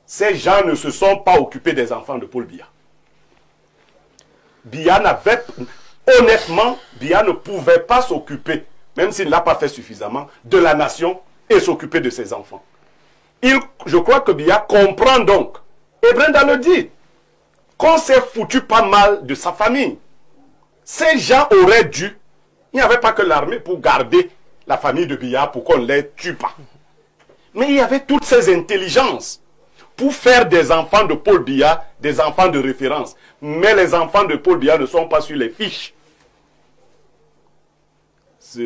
ces gens ne se sont pas occupés des enfants de Paul Biya. Biya n'avait... Honnêtement, Biya ne pouvait pas s'occuper, même s'il ne l'a pas fait suffisamment, de la nation et s'occuper de ses enfants. Je crois que Biya comprend donc, et Brenda le dit, qu'on s'est foutu pas mal de sa famille. Ces gens auraient dû, il n'y avait pas que l'armée pour garder la famille de Biya pour qu'on ne les tue pas. Mais il y avait toutes ces intelligences pour faire des enfants de Paul Biya des enfants de référence. Mais les enfants de Paul Biya ne sont pas sur les fiches.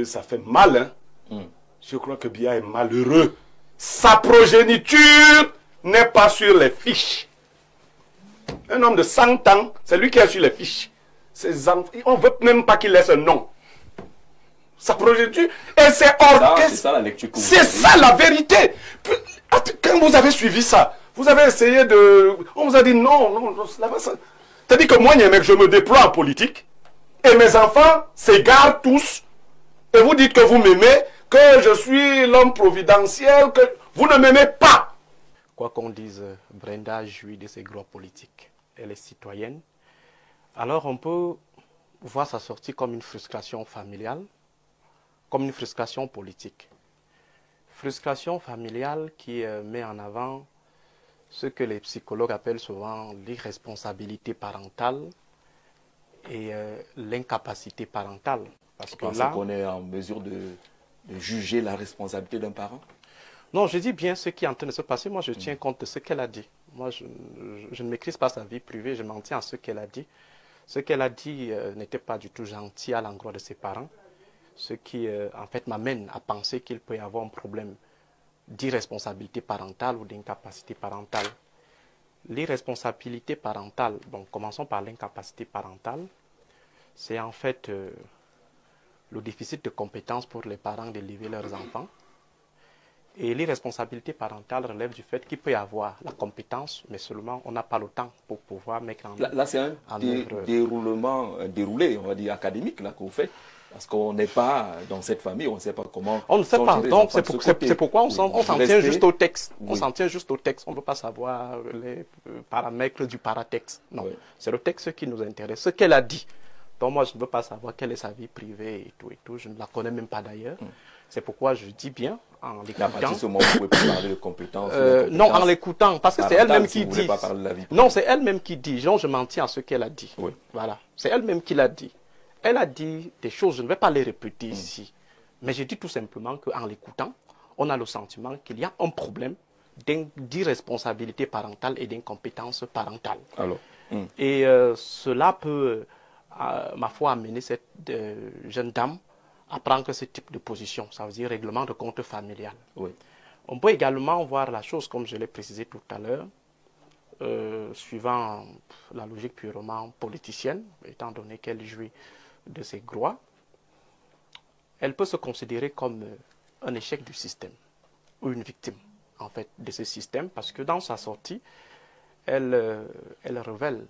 Ça fait mal, hein? Je crois que Biya est malheureux. Sa progéniture n'est pas sur les fiches. Un homme de 100 ans, c'est lui qui est sur les fiches. Ses enfants, on ne veut même pas qu'il laisse un nom. Sa progéniture, et c'est orchestre. C'est ça la vérité. Quand vous avez suivi ça, vous avez essayé de... On vous a dit non, c'est-à-dire que moi, mec, je me déploie en politique, et mes enfants s'égarent tous, et vous dites que vous m'aimez, que je suis l'homme providentiel, que vous ne m'aimez pas. Quoi qu'on dise, Brenda jouit de ses droits politiques. Elle est citoyenne. Alors on peut voir sa sortie comme une frustration familiale, comme une frustration politique. Frustration familiale qui met en avant ce que les psychologues appellent souvent l'irresponsabilité parentale et l'incapacité parentale. Parce que là, qu'on est en mesure de juger la responsabilité d'un parent? Non, je dis bien ce qui est en train de se passer. Moi, je tiens compte de ce qu'elle a dit. Moi, je ne maîtrise pas sa vie privée, je m'en tiens à ce qu'elle a dit. Ce qu'elle a dit n'était pas du tout gentil à l'endroit de ses parents. Ce qui, en fait, m'amène à penser qu'il peut y avoir un problème d'irresponsabilité parentale ou d'incapacité parentale. L'irresponsabilité parentale, bon, commençons par l'incapacité parentale, c'est en fait le déficit de compétences pour les parents d'élever leurs enfants. Et l'irresponsabilité parentale relève du fait qu'il peut y avoir la compétence, mais seulement on n'a pas le temps pour pouvoir mettre en œuvre. Là, c'est un déroulé, on va dire, académique là, que vous faites. Parce qu'on n'est pas dans cette famille, on ne sait pas comment... On ne sait pas, donc c'est pourquoi on s'en tient juste au texte. On s'en tient juste au texte, on ne veut pas savoir les paramètres du paratexte. Non, c'est le texte qui nous intéresse, ce qu'elle a dit. Donc moi, je ne veux pas savoir quelle est sa vie privée et tout, je ne la connais même pas d'ailleurs. C'est pourquoi je dis bien, en l'écoutant... À partir de ce moment, vous ne pouvez pas parler de compétences. Non, en l'écoutant, parce que c'est elle-même qui dit... Non, c'est elle-même qui dit, genre je m'en tiens à ce qu'elle a dit. Oui. Voilà, c'est elle-même qui l'a dit. Elle a dit des choses, je ne vais pas les répéter ici, mais je dis tout simplement qu'en l'écoutant, on a le sentiment qu'il y a un problème d'irresponsabilité parentale et d'incompétence parentale. Alors, et cela peut, ma foi, amener cette jeune dame à prendre ce type de position, ça veut dire règlement de compte familial. Oui. On peut également voir la chose, comme je l'ai précisé tout à l'heure, suivant la logique purement politicienne, étant donné qu'elle jouit de ses droits, elle peut se considérer comme un échec du système ou une victime en fait de ce système, parce que dans sa sortie, elle révèle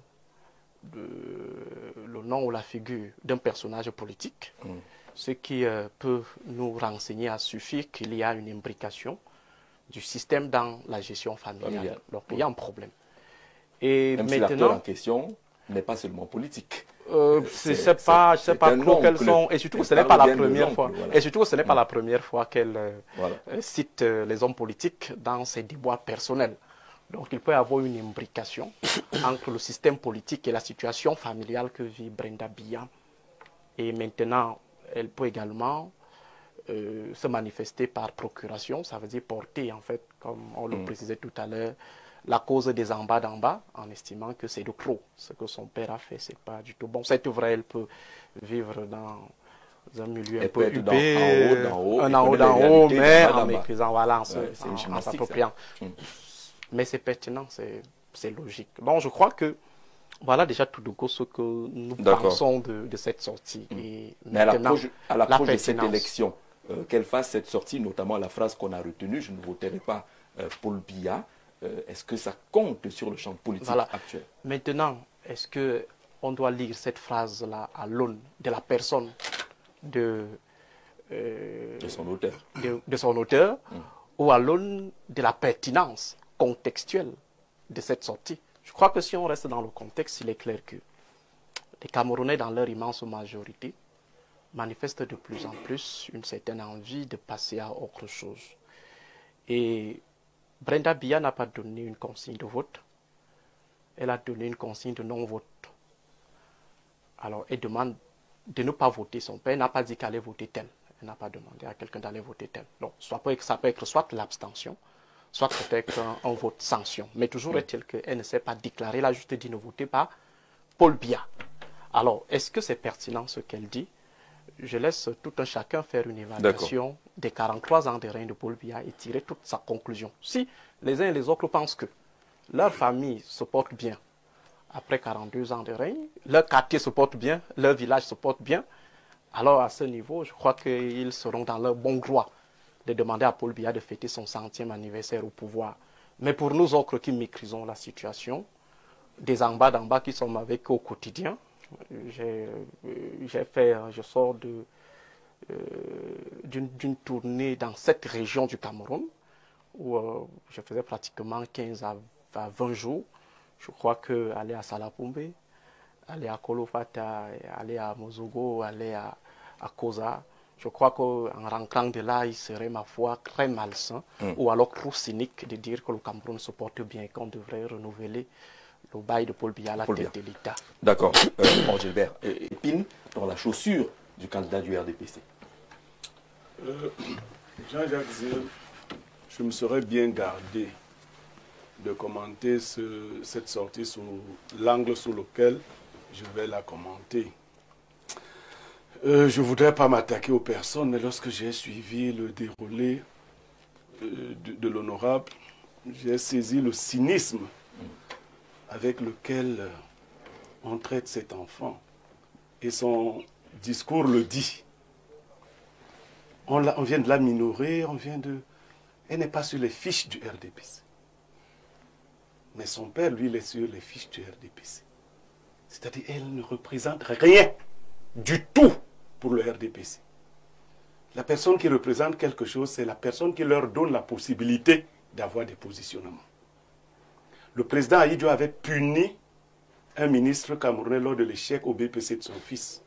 le nom ou la figure d'un personnage politique, ce qui peut nous renseigner à suffire qu'il y a une imbrication du système dans la gestion familiale. Donc il y a un problème. Et même maintenant, si l'acteur en question n'est pas seulement politique. C'est pas trop qu'elles sont, et surtout que ce n'est pas la première fois. Voilà. Et surtout que ce n'est pas la première fois qu'elle cite les hommes politiques dans ses déboires personnels. Donc il peut y avoir une imbrication entre le système politique et la situation familiale que vit Brenda Biya. Et maintenant, elle peut également se manifester par procuration, ça veut dire porter en fait, comme on le précisait tout à l'heure, la cause des en bas d'en bas, en estimant que c'est de trop. Ce que son père a fait, c'est pas du tout bon. C'est vrai, elle peut vivre dans un milieu un peu huppé, en haut, mais en méprisant, voilà, en s'appropriant. Mais c'est pertinent, c'est logique. Bon, je crois que voilà déjà tout de go ce que nous pensons de cette sortie. Et mais à l'approche de cette élection, qu'elle fasse cette sortie, notamment la phrase qu'on a retenue, je ne voterai pas Paul Biya. Est-ce que ça compte sur le champ politique actuel? Maintenant, est-ce qu'on doit lire cette phrase-là à l'aune de la personne de son auteur, ou à l'aune de la pertinence contextuelle de cette sortie. Je crois que si on reste dans le contexte, il est clair que les Camerounais, dans leur immense majorité, manifestent de plus en plus une certaine envie de passer à autre chose. Et Brenda Biya n'a pas donné une consigne de vote, elle a donné une consigne de non-vote. Alors, elle demande de ne pas voter son père, elle n'a pas dit qu'elle allait voter tel. Elle n'a pas demandé à quelqu'un d'aller voter tel. Donc, ça peut être soit l'abstention, soit peut-être un vote sanction. Mais toujours est-il qu'elle ne s'est pas déclarée, elle a juste dit ne votez pas Paul Biya. Alors, est-ce que c'est pertinent ce qu'elle dit? Je laisse tout un chacun faire une évaluation des 43 ans de règne de Paul Biya et tirer toute sa conclusion. Si les uns et les autres pensent que leur famille se porte bien après 42 ans de règne, leur quartier se porte bien, leur village se porte bien, alors à ce niveau, je crois qu'ils seront dans leur bon droit de demander à Paul Biya de fêter son 100e anniversaire au pouvoir. Mais pour nous autres qui maîtrisons la situation, des en bas d'en bas qui sommes avec au quotidien, je sors d'une tournée dans cette région du Cameroun où je faisais pratiquement 15 à 20 jours. Je crois qu'aller à Salapumbe, aller à Kolofata, aller à Mozogo, aller à Koza, je crois qu'en rentrant de là, il serait, ma foi, très malsain ou alors trop cynique de dire que le Cameroun se porte bien et qu'on devrait renouveler le bail de Paul Biya à la tête de l'État. D'accord. Gilbert, épine dans la chaussure du candidat du RDPC. Jean-Jacques Zil, je me serais bien gardé de commenter cette sortie sous l'angle sous lequel je vais la commenter. Je ne voudrais pas m'attaquer aux personnes, mais lorsque j'ai suivi le déroulé de l'honorable, j'ai saisi le cynisme avec lequel on traite cet enfant. Et son discours le dit. On vient de la minorer, elle n'est pas sur les fiches du RDPC. Mais son père, lui, il est sur les fiches du RDPC. C'est-à-dire qu'elle ne représente rien du tout pour le RDPC. La personne qui représente quelque chose, c'est la personne qui leur donne la possibilité d'avoir des positionnements. Le président Ahidjo avait puni un ministre camerounais lors de l'échec au BPC de son fils.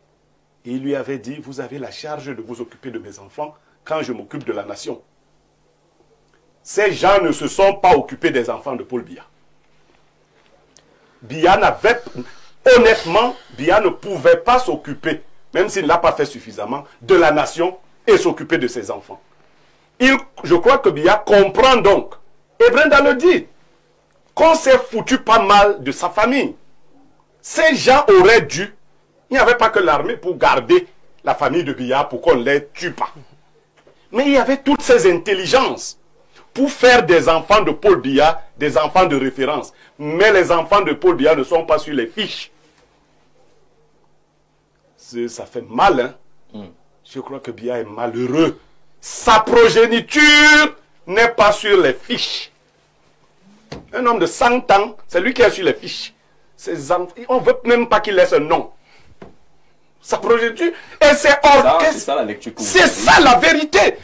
Et il lui avait dit, vous avez la charge de vous occuper de mes enfants quand je m'occupe de la nation. Ces gens ne se sont pas occupés des enfants de Paul Biya. Honnêtement, Biya ne pouvait pas s'occuper, même s'il ne l'a pas fait suffisamment, de la nation et s'occuper de ses enfants. Je crois que Biya comprend donc, et Brenda le dit, qu'on s'est foutu pas mal de sa famille. Ces gens auraient dû, il n'y avait pas que l'armée pour garder la famille de Biya pour qu'on ne les tue pas. Mais il y avait toutes ces intelligences pour faire des enfants de Paul Biya des enfants de référence. Mais les enfants de Paul Biya ne sont pas sur les fiches. Ça fait mal, hein? Je crois que Biya est malheureux. Sa progéniture n'est pas sur les fiches. Un homme de 100 ans, c'est lui qui est sur les fiches. On ne veut même pas qu'il laisse un nom. Sa progéniture, et c'est orchestré. C'est ça la vérité.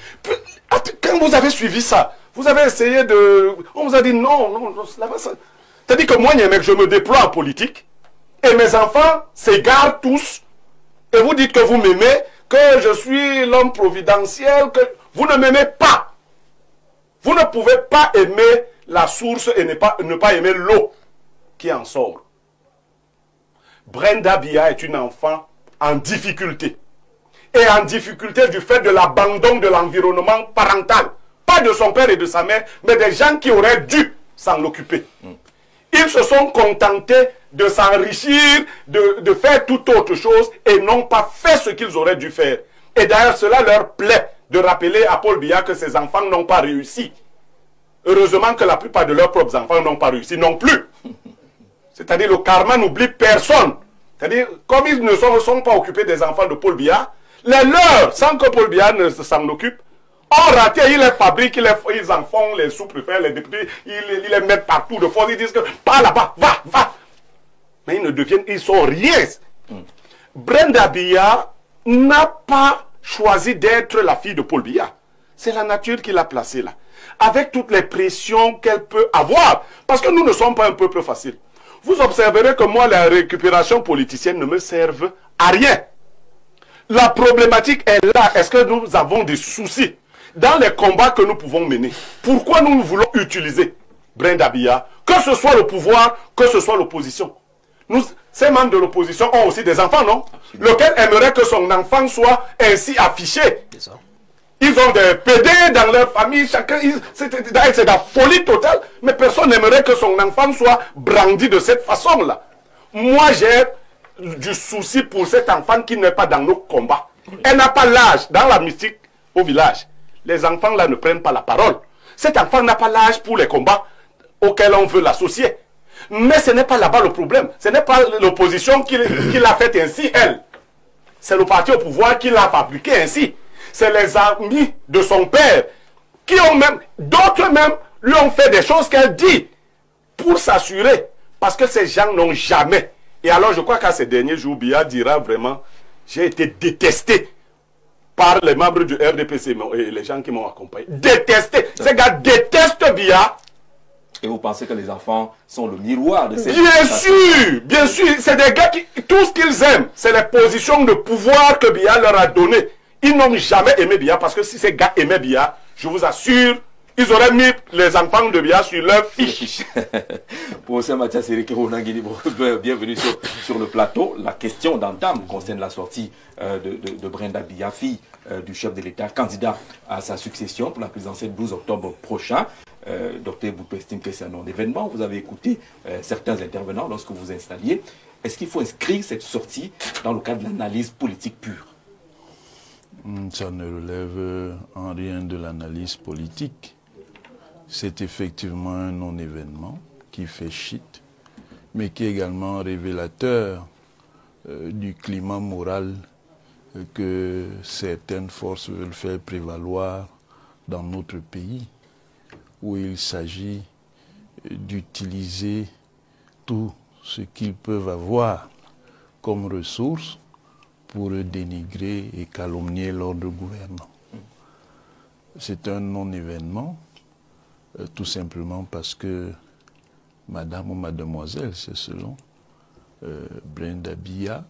Quand vous avez suivi ça, vous avez essayé de... On vous a dit non, c'est-à-dire que moi, mec, je me déploie en politique, et mes enfants s'égarent tous, et vous dites que vous m'aimez, que je suis l'homme providentiel, que vous ne m'aimez pas. Vous ne pouvez pas aimer la source et ne pas aimer l'eau qui en sort. Brenda Biya est une enfant en difficulté. Et en difficulté du fait de l'abandon de l'environnement parental. Pas de son père et de sa mère, mais des gens qui auraient dû s'en occuper. Ils se sont contentés de s'enrichir, de faire toute autre chose et n'ont pas fait ce qu'ils auraient dû faire. Et d'ailleurs, cela leur plaît de rappeler à Paul Biya que ses enfants n'ont pas réussi. Heureusement que la plupart de leurs propres enfants n'ont pas réussi non plus. C'est-à-dire le karma n'oublie personne. C'est-à-dire, comme ils ne sont pas occupés des enfants de Paul Biya, les leurs, sans que Paul Biya ne s'en occupe, ont raté, ils les fabriquent, ils en font les sous-préfets, les députés, ils les mettent partout de force, ils disent que, pas là-bas, va. Mais ils sont rien. Brenda Biya n'a pas choisi d'être la fille de Paul Biya. C'est la nature qui l'a placée là. avec toutes les pressions qu'elle peut avoir. Parce que nous ne sommes pas un peuple facile. Vous observerez que moi, la récupération politicienne ne me serve à rien. La problématique est là. Est-ce que nous avons des soucis dans les combats que nous pouvons mener? Pourquoi nous voulons utiliser Brenda Biya, que ce soit le pouvoir, que ce soit l'opposition? Ces membres de l'opposition ont aussi des enfants, non? Lequel aimerait que son enfant soit ainsi affiché? Ils ont des PD dans leur famille, chacun, c'est de la folie totale, mais personne n'aimerait que son enfant soit brandi de cette façon-là. Moi, j'ai du souci pour cet enfant qui n'est pas dans nos combats. Elle n'a pas l'âge, dans la mystique au village. Les enfants là ne prennent pas la parole. Cet enfant n'a pas l'âge pour les combats auxquels on veut l'associer. Mais ce n'est pas là-bas le problème. Ce n'est pas l'opposition qui l'a fait ainsi, elle. C'est le parti au pouvoir qui l'a fabriqué ainsi. C'est les amis de son père qui ont même, d'autres même, lui ont fait des choses qu'elle dit pour s'assurer. Parce que ces gens n'ont jamais. Et alors je crois qu'à ces derniers jours, Biya dira vraiment, j'ai été détesté par les membres du RDPC et les gens qui m'ont accompagné. Détesté. Ces gars détestent Biya. Et vous pensez que les enfants sont le miroir de ces... Bien sûr, c'est des gars qui, tout ce qu'ils aiment, c'est les positions de pouvoir que Biya leur a données. Ils n'ont jamais aimé Biya, parce que si ces gars aimaient Biya, je vous assure, ils auraient mis les enfants de Biya sur leur fiche. Professeur Mathias bienvenue sur le plateau. La question d'entame concerne la sortie de Brenda Biya, fille du chef de l'État, candidat à sa succession pour la présidentielle 12 octobre prochain. Dr Boutou estime que c'est un non-événement. Vous avez écouté certains intervenants lorsque vous installiez. Est-ce qu'il faut inscrire cette sortie dans le cadre de l'analyse politique pure? Ça ne relève en rien de l'analyse politique. C'est effectivement un non-événement qui fait chit, mais qui est également révélateur du climat moral que certaines forces veulent faire prévaloir dans notre pays, où il s'agit d'utiliser tout ce qu'ils peuvent avoir comme ressources pour dénigrer et calomnier l'ordre gouvernant. C'est un non-événement, tout simplement parce que madame ou mademoiselle, c'est selon, Brenda Biya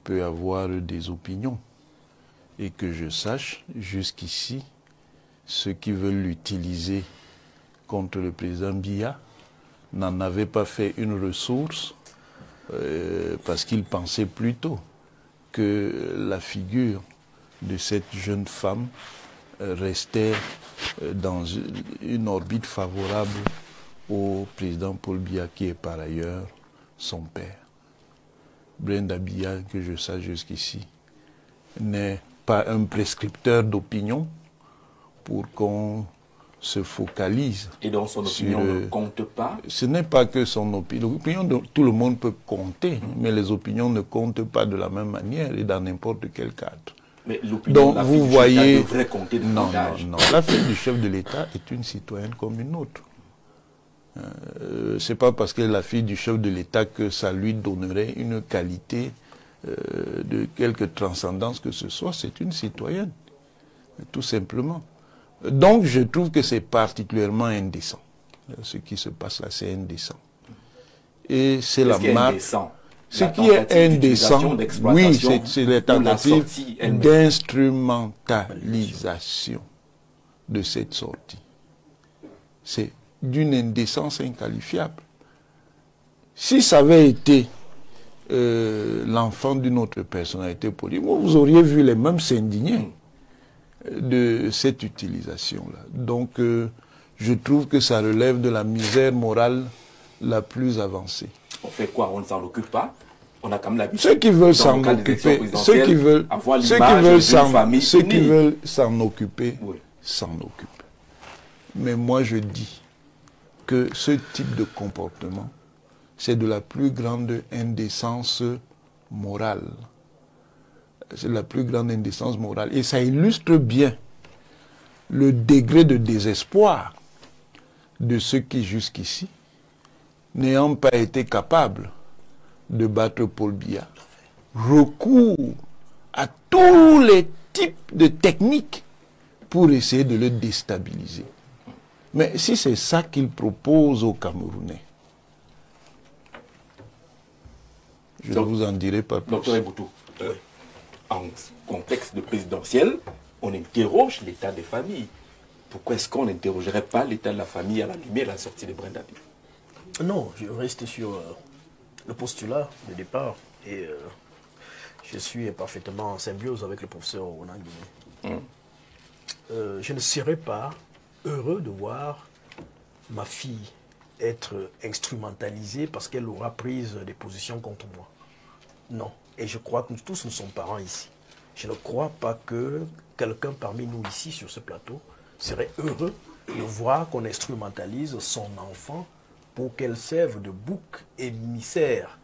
peut avoir des opinions. Et que je sache, jusqu'ici, ceux qui veulent l'utiliser contre le président Biya n'en avaient pas fait une ressource parce qu'ils pensaient plutôt que la figure de cette jeune femme restait dans une orbite favorable au président Paul Biya, qui est par ailleurs son père. Brenda Biya, que je sache jusqu'ici, n'est pas un prescripteur d'opinion pour qu'on se focalise. Et donc son opinion ne compte pas? Ce n'est pas que son opinion. L'opinion de tout le monde peut compter, mais les opinions ne comptent pas de la même manière et dans n'importe quel cadre. Mais l'opinion de la fille du chef devrait compter davantage. Non. La fille du chef de l'État est une citoyenne comme une autre. C'est pas parce qu'elle est la fille du chef de l'État que ça lui donnerait une qualité de quelque transcendance que ce soit. C'est une citoyenne, tout simplement. Donc je trouve que c'est particulièrement indécent. Ce qui se passe là, c'est indécent. Et c'est la marque. Ce qui est indécent, oui, c'est les tentatives d'instrumentalisation de cette sortie. C'est d'une indécence inqualifiable. Si ça avait été l'enfant d'une autre personnalité politique, vous auriez vu les mêmes s'indigner de cette utilisation-là. Donc, je trouve que ça relève de la misère morale la plus avancée. On fait quoi? On ne s'en occupe pas? On a quand même l'habitude. Ceux qui veulent s'en occuper, ceux qui veulent s'en occuper, oui, s'en occupent. Mais moi, je dis que ce type de comportement, c'est de la plus grande indécence morale. C'est la plus grande indécence morale. Et ça illustre bien le degré de désespoir de ceux qui, jusqu'ici, n'ayant pas été capables de battre Paul Biya, recourent à tous les types de techniques pour essayer de le déstabiliser. Mais si c'est ça qu'il propose aux Camerounais, je ne vous en dirai pas plus. Docteur Eboutou, en contexte de présidentiel, on interroge l'état des familles. Pourquoi est-ce qu'on n'interrogerait pas l'état de la famille à la lumière de la sortie de Brenda Bi? Non, je reste sur le postulat de départ et je suis parfaitement en symbiose avec le professeur Onangini. Je ne serais pas heureux de voir ma fille être instrumentalisée parce qu'elle aura pris des positions contre moi. Non. Et je crois que nous tous nous sommes parents ici. Je ne crois pas que quelqu'un parmi nous ici sur ce plateau serait heureux de voir qu'on instrumentalise son enfant pour qu'elle serve de bouc émissaire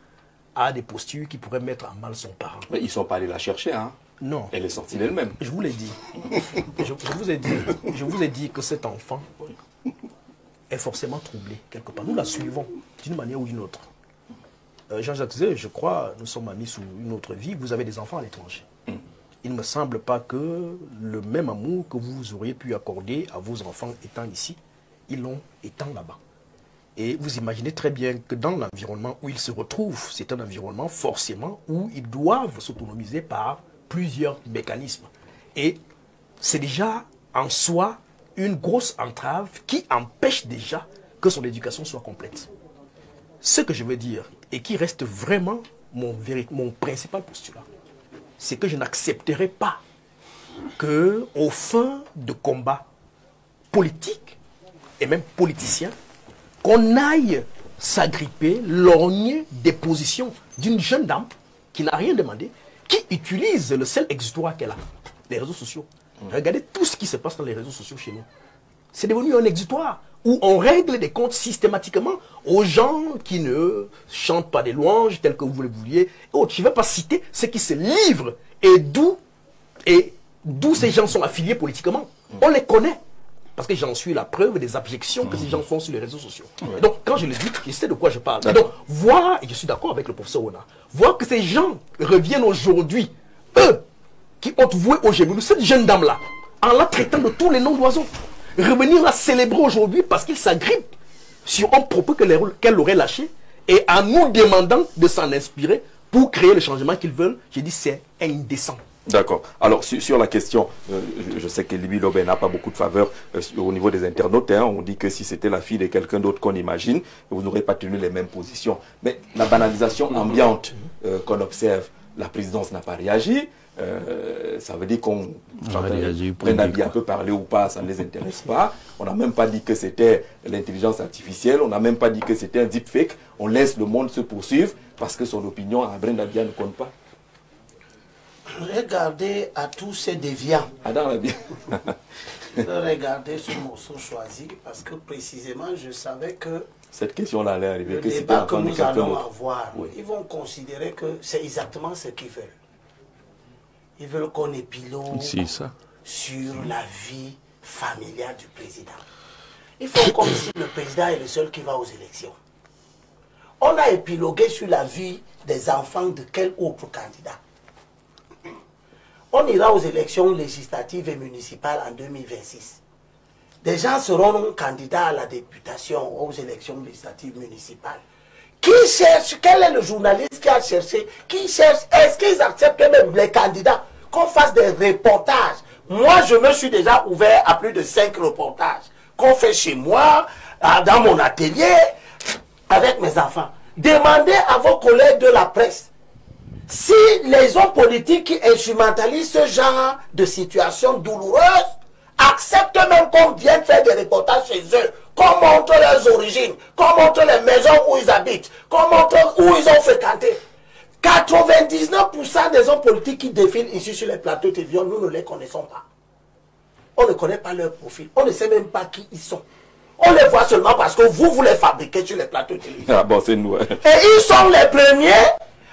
à des postures qui pourraient mettre à mal son parent. Mais ils ne sont pas allés la chercher, hein? Non. Elle est sortie d'elle-même. Je vous l'ai dit. je vous ai dit que cet enfant est forcément troublé quelque part. Nous la suivons d'une manière ou d'une autre. Jean-Jacques Zé, je crois, nous sommes amis sous une autre vie. Vous avez des enfants à l'étranger. Il ne me semble pas que le même amour que vous auriez pu accorder à vos enfants étant ici, ils l'ont étant là-bas. Et vous imaginez très bien que dans l'environnement où ils se retrouvent, c'est un environnement forcément où ils doivent s'autonomiser par plusieurs mécanismes. Et c'est déjà en soi une grosse entrave qui empêche déjà que son éducation soit complète. Ce que je veux dire, et qui reste vraiment mon principal postulat, c'est que je n'accepterai pas qu'aux fins de combat politique et même politicien, qu'on aille s'agripper, lorgner des positions d'une jeune dame qui n'a rien demandé, qui utilise le seul exutoire qu'elle a, les réseaux sociaux. Regardez tout ce qui se passe dans les réseaux sociaux chez nous. C'est devenu un exutoire où on règle des comptes systématiquement aux gens qui ne chantent pas des louanges telles que vous le vouliez. Je ne vais pas citer ceux qui se livrent et d'où ces gens sont affiliés politiquement. On les connaît. Parce que j'en suis la preuve des abjections que ces gens font sur les réseaux sociaux. Et donc, quand je le dis, je sais de quoi je parle. Et donc, voir, et je suis d'accord avec le professeur Ona, voir que ces gens reviennent aujourd'hui, eux, qui ont voué au Gémenou, cette jeune dame-là, en la traitant de tous les noms d'oiseaux, revenir la célébrer aujourd'hui parce qu'ils s'agrippent sur un propos qu'elle aurait lâché et en nous demandant de s'en inspirer pour créer le changement qu'ils veulent, j'ai dit c'est indécent. D'accord. Alors, sur la question, je sais que Libby Lobé n'a pas beaucoup de faveur au niveau des internautes. Hein, on dit que si c'était la fille de quelqu'un d'autre qu'on imagine, vous n'aurez pas tenu les mêmes positions. Mais la banalisation ambiante qu'on observe, la présidence n'a pas réagi. Ça veut dire qu'on Brenda Bi peut parler ou pas, ça ne les intéresse pas. On n'a même pas dit que c'était l'intelligence artificielle, on n'a même pas dit que c'était un deepfake. On laisse le monde se poursuivre parce que son opinion à Brenda Bi ne compte pas. Regardez à tous ces déviants. Regardez ce morceau choisi parce que précisément je savais que cette question-là allait arriver. Le débat que nous allons avoir, ils vont considérer que c'est exactement ce qu'ils veulent. Ils veulent qu'on épilogue sur la vie familiale du président. Ils font comme si le président est le seul qui va aux élections. On a épilogué sur la vie des enfants de quel autre candidat? On ira aux élections législatives et municipales en 2026. Des gens seront candidats à la députation aux élections législatives municipales. Qui cherche? Quel est le journaliste qui a cherché? Qui cherche? Est-ce qu'ils acceptent même les candidats qu'on fasse des reportages? Moi, je me suis déjà ouvert à plus de 5 reportages qu'on fait chez moi, dans mon atelier, avec mes enfants. Demandez à vos collègues de la presse si les hommes politiques qui instrumentalisent ce genre de situation douloureuse acceptent même qu'on vienne faire des reportages chez eux, qu'on montre leurs origines, qu'on montre les maisons où ils habitent, qu'on montre où ils ont fréquenté. 99% des hommes politiques qui défilent ici sur les plateaux télévision, nous ne les connaissons pas. On ne connaît pas leur profil, on ne sait même pas qui ils sont. On les voit seulement parce que vous les fabriquez sur les plateaux télévision. Ah bon, c'est nous. Et ils sont les premiers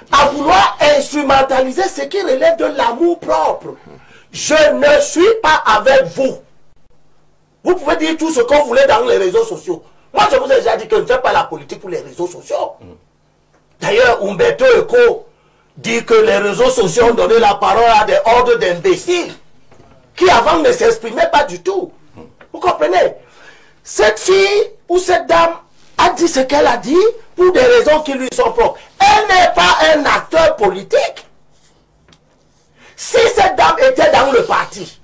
à vouloir instrumentaliser ce qui relève de l'amour propre. Je ne suis pas avec vous. Vous pouvez dire tout ce que vous voulez dans les réseaux sociaux. Moi, je vous ai déjà dit que je ne fais pas la politique pour les réseaux sociaux. D'ailleurs, Umberto Eco dit que les réseaux sociaux ont donné la parole à des hordes d'imbéciles qui avant ne s'exprimaient pas du tout. Vous comprenez? cette fille ou cette dame a dit ce qu'elle a dit pour des raisons qui lui sont propres. Elle n'est pas un acteur politique. Si cette dame était dans le parti,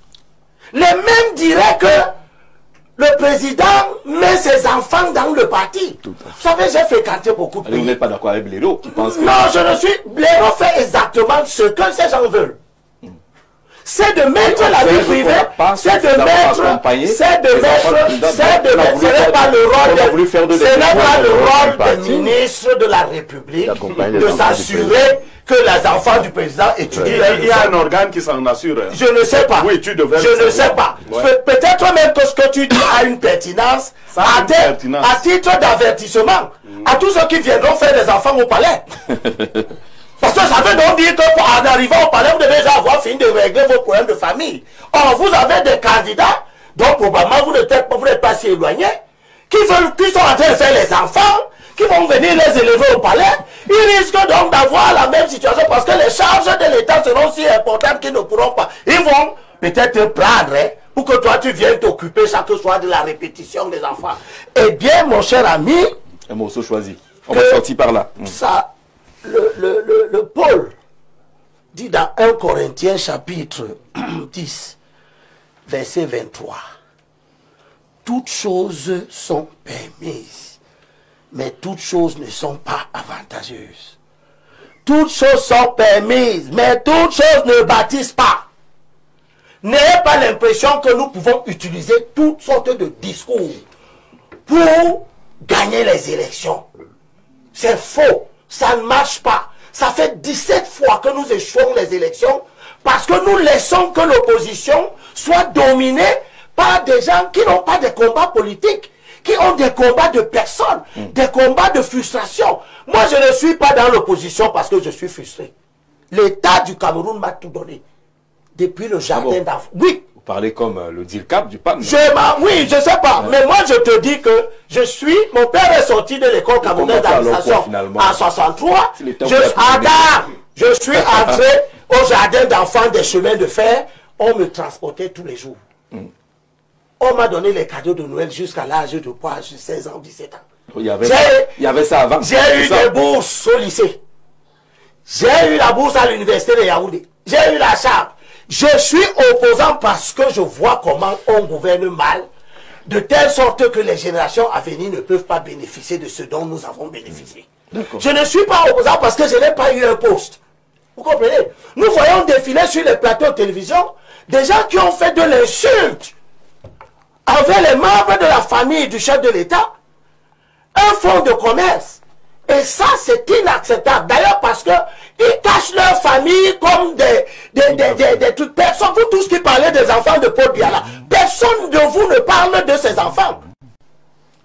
les mêmes diraient que le président met ses enfants dans le parti. Vous savez, j'ai fréquenté beaucoup de pays. Vous n'êtes pas d'accord avec Blaireau qui pense que... Non, je ne suis... Blaireau fait exactement ce que ces gens veulent. C'est de mettre la vie privée, c'est de mettre, ce n'est pas le rôle des ministres de la République de s'assurer que les enfants du président étudient. Il y a un organe qui s'en assure. Je ne sais pas. Oui, tu devrais. Je ne sais pas. Peut-être même que ce que tu dis a une pertinence, à titre d'avertissement à tous ceux qui viendront faire des enfants au palais. Parce que ça veut donc dire qu'en arrivant au palais, vous devez déjà avoir fini de régler vos problèmes de famille. Or, vous avez des candidats dont probablement vous n'êtes pas si éloignés, qui sont en train de faire les enfants, qui vont venir les élever au palais. Ils risquent donc d'avoir la même situation parce que les charges de l'État seront si importantes qu'ils ne pourront pas. Ils vont peut-être prendre pour que toi tu viennes t'occuper chaque soir de la répétition des enfants. Eh bien, mon cher ami, un morceau choisi. On va sortir par là. Ça. Le Paul dit dans 1 Corinthiens chapitre 10, verset 23, toutes choses sont permises, mais toutes choses ne sont pas avantageuses. Toutes choses sont permises, mais toutes choses ne bâtissent pas. N'ayez pas l'impression que nous pouvons utiliser toutes sortes de discours pour gagner les élections. C'est faux. Ça ne marche pas. Ça fait 17 fois que nous échouons les élections parce que nous laissons que l'opposition soit dominée par des gens qui n'ont pas de combats politiques, qui ont des combats de personnes, des combats de frustration. Moi, je ne suis pas dans l'opposition parce que je suis frustré. L'État du Cameroun m'a tout donné. Depuis le jardin d'enfants. Oui. Vous parlez comme le DIRCAP du PAN. Oui, je ne sais pas. Mais moi, je te dis que mon père est sorti de l'école camerounaise d'administration en 63. Je suis entré au jardin d'enfants des chemins de fer. On me transportait tous les jours. On m'a donné les cadeaux de Noël jusqu'à l'âge de quoi? 16 ans, 17 ans. Il y avait ça avant. J'ai eu des bourses au lycée. J'ai eu la bourse à l'université de Yaoundé. J'ai eu la charge. Je suis opposant parce que je vois comment on gouverne mal, de telle sorte que les générations à venir ne peuvent pas bénéficier de ce dont nous avons bénéficié. Je ne suis pas opposant parce que je n'ai pas eu un poste. Vous comprenez? Nous voyons défiler sur les plateaux de télévision des gens qui ont fait de l'insulte envers les membres de la famille du chef de l'État, un fonds de commerce. Et ça, c'est inacceptable. D'ailleurs, parce que ils cachent leur famille comme des trucs. Personne, vous tous qui parlez des enfants de Paul Biya, personne de vous ne parle de ses enfants.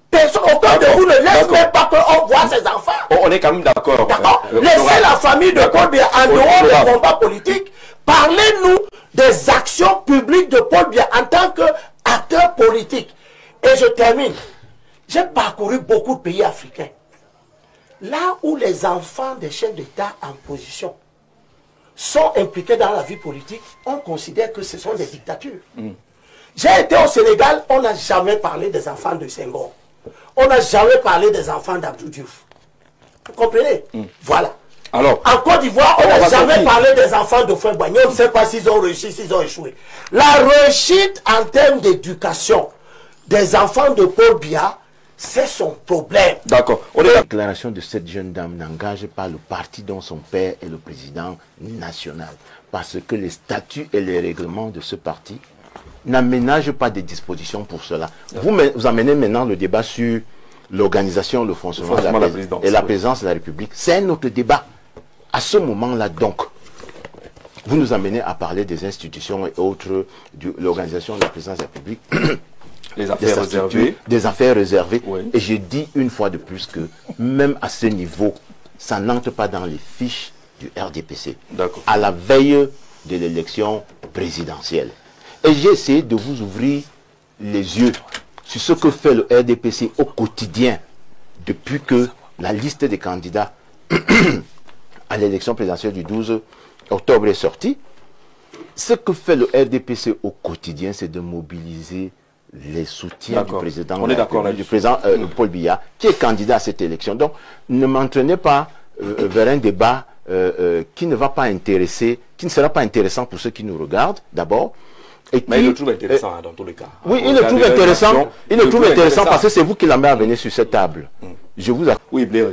Personne, aucun de vous ne laisse même pas qu'on voit ses enfants. On est quand même d'accord. D'accord. Laissez la famille de Paul Biya en dehors des combats politiques. Parlez-nous des actions publiques de Paul Biya en tant qu'acteur politique. Et je termine. J'ai parcouru beaucoup de pays africains. Là où les enfants des chefs d'État en position sont impliqués dans la vie politique, on considère que ce sont des dictatures. J'ai été au Sénégal, on n'a jamais parlé des enfants de Senghor. On n'a jamais parlé des enfants d'Abdou Diouf. Vous comprenez? Voilà. Alors, en Côte d'Ivoire, on n'a jamais parlé des enfants de Houphouët-Boigny. On ne sait pas s'ils ont réussi, s'ils ont échoué. La réussite en termes d'éducation des enfants de Paul Biya, c'est son problème. D'accord. La déclaration de cette jeune dame n'engage pas le parti dont son père est le président national. Parce que les statuts et les règlements de ce parti n'aménagent pas des dispositions pour cela. Vous amenez maintenant le débat sur l'organisation, le fonctionnement et la présence de la République. C'est un autre débat. À ce moment-là, donc, vous nous amenez à parler des institutions et autres, de l'organisation de la présence de la République. Les affaires réservées. Des affaires réservées. Oui. Et je dis une fois de plus que même à ce niveau, ça n'entre pas dans les fiches du RDPC. À la veille de l'élection présidentielle. Et j'ai essayé de vous ouvrir les yeux sur ce que fait le RDPC au quotidien depuis que la liste des candidats à l'élection présidentielle du 12 octobre est sortie. Ce que fait le RDPC au quotidien, c'est de mobiliser les soutiens du président, on est d'accord, du président Paul Biya, qui est candidat à cette élection. Donc, ne m'entraînez pas vers un débat qui ne va pas intéresser, qui ne sera pas intéressant pour ceux qui nous regardent, d'abord. Mais il le trouve intéressant dans tous les cas. Oui, il le trouve intéressant. Il le trouve intéressant parce que c'est vous qui l'avez amené sur cette table. Je vous Oui, Blair.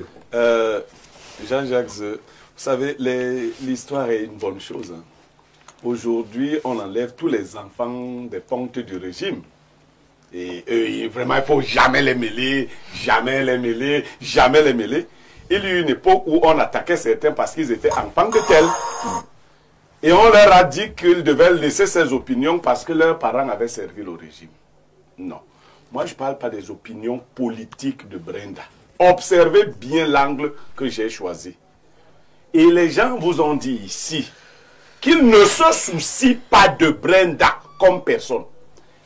Jean-Jacques, vous savez, l'histoire est une bonne chose. Hein. Aujourd'hui, on enlève tous les enfants des pontes du régime. Et vraiment, il ne faut jamais les mêler, jamais les mêler, jamais les mêler. Il y a eu une époque où on attaquait certains parce qu'ils étaient enfants de tels. Et on leur a dit qu'ils devaient laisser ces opinions parce que leurs parents avaient servi le régime. Non. Moi, je ne parle pas des opinions politiques de Brenda. Observez bien l'angle que j'ai choisi. Et les gens vous ont dit ici qu'ils ne se soucient pas de Brenda comme personne.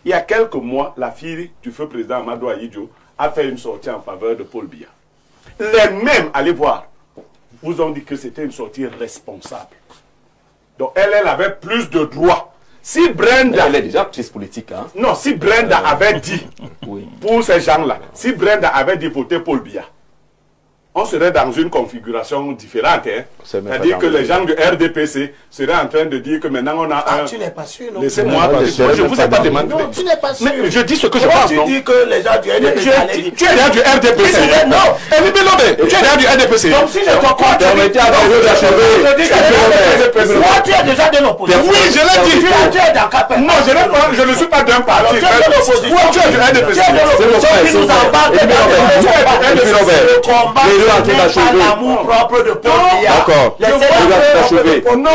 Il y a quelques mois, la fille du feu président Amadou Ahidjo a fait une sortie en faveur de Paul Biya. Les mêmes, allez voir, vous ont dit que c'était une sortie responsable. Donc elle avait plus de droits. Si Brenda... Elle est déjà actrice politique. Hein? Non, si Brenda avait dit, pour ces gens-là, si Brenda avait dit voter Paul Biya, on serait dans une configuration différente. Hein? C'est-à-dire que les gens du RDPC seraient en train de dire que maintenant on a un... Tu n'es pas sûr, non? Laissez-moi parler. Je ne vous ai pas demandé. Non, tu n'es pas sûr. Mais je dis ce que je pense, non? Tu dis que les gens du RDPC allaient dire... Tu es là du RDPC. Non. Elie Bilobé, tu es là du RDPC. Donc si je te crois, tu permettez à David d'achever. je dis que moi, tu es déjà de l'opposition. Oui, je l'ai dit. Tu es d'un capel. Non, je ne suis pas d'un parti. Tu es de l'opposition. Tu es du RDPC. Tu es de l'opposition qui nous embarque le combat. L'amour propre de Paul Biya. D'accord. Laissez-le. Non.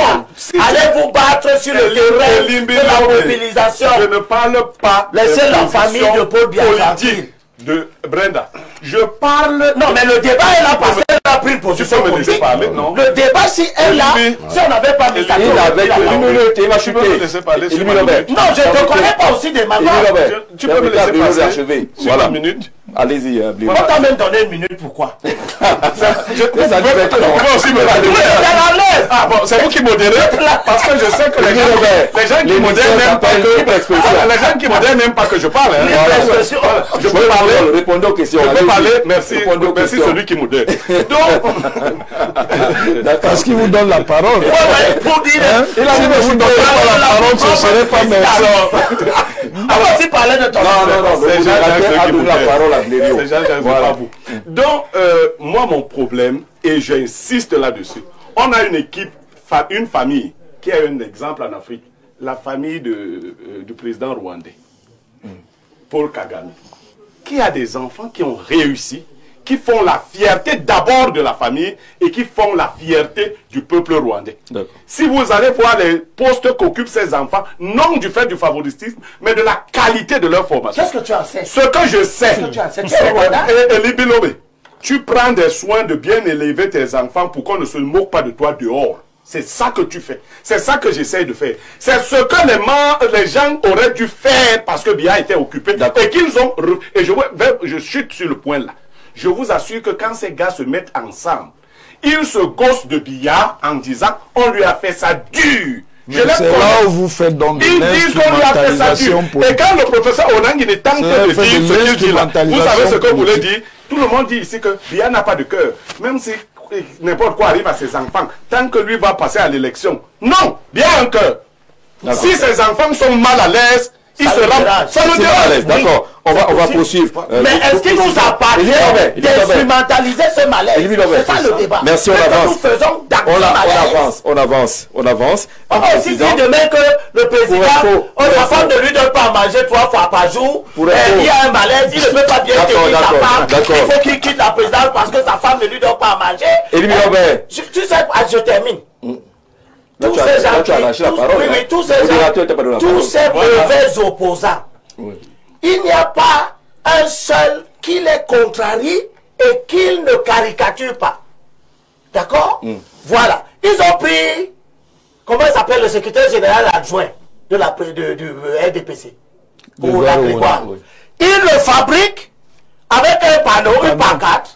Allez vous battre sur le terrain de la mobilisation. Je ne parle pas Laissez la famille de Paul Biya politique de Brenda. Je parle... Non, mais le débat est là parce qu'elle a pris une position politique. Le débat, si elle a... Si on n'avait pas mis ça... Il avait une minute, il va chuter. Non, je ne te connais pas aussi des mamans. Tu peux me laisser passer sur une minute. Allez-y, on t'a même donné une minute, pourquoi? Je peux aussi me l'air. Ah bon, c'est vous qui modérez, parce que je sais que les gens qui modèrent n'aiment pas que... Les gens qui modèrent n'aiment pas que je parle. Je peux parler. Répondez aux questions. Je peux parler, merci celui qui modère. Donc... Parce qu'il vous donne la parole. Pour dire... Il a dit que vous ne donnez pas la parole, ce ne serait pas merci. On va aussi parler de ton... Non, c'est Jean-Jacques qui vous la parole à Blériot. C'est Jean-Jacques, pas vous. Donc, moi, mon problème, et j'insiste là-dessus, on a une équipe, une famille, qui a un exemple en Afrique, la famille du président rwandais, Paul Kagame, qui a des enfants qui ont réussi, qui font la fierté d'abord de la famille et qui font la fierté du peuple rwandais. Si vous allez voir les postes qu'occupent ces enfants, non du fait du favoritisme, mais de la qualité de leur formation. Qu'est-ce que tu en sais? Ce que je sais, c'est que Elie Bilobé, tu prends des soins de bien élever tes enfants pour qu'on ne se moque pas de toi dehors. C'est ça que tu fais. C'est ça que j'essaye de faire. C'est ce que les gens auraient dû faire parce que Biya était occupé et qu'ils ont... Et je chute sur le point là. Je vous assure que quand ces gars se mettent ensemble, ils se gossent de Biya en disant on lui a fait ça dur. C'est là où vous faites donc de l'instrumentalisation politique. Et quand le professeur Onangine tente de dire ce qu'il dit là, vous savez ce que vous voulez dire? Tout le monde dit ici que Biya n'a pas de cœur. Même si n'importe quoi arrive à ses enfants, tant que lui va passer à l'élection. Non, Biya a un cœur. Si ses enfants sont mal à l'aise, il sera... Ça le dérange. D'accord. On va poursuivre. Mais est-ce qu'il nous appartient d'instrumentaliser ce malaise? C'est ça le débat. Merci, on avance. On avance. On va aussi dire demain que le président, sa femme ne lui donne pas à manger 3 fois par jour. Il y a un malaise, il ne peut pas bien tenir sa femme. Il faut qu'il quitte la présidence parce que sa femme ne lui donne pas à manger. Tu sais, je termine. Tous ces gens tous ces mauvais opposants, il n'y a pas un seul qui les contrarie et qu'il ne caricature pas. D'accord? Voilà. Ils ont pris, comment il s'appelle, le secrétaire général adjoint de du RDPC. Pour la Grégoire. Ils le fabriquent avec un panneau, une pancarte.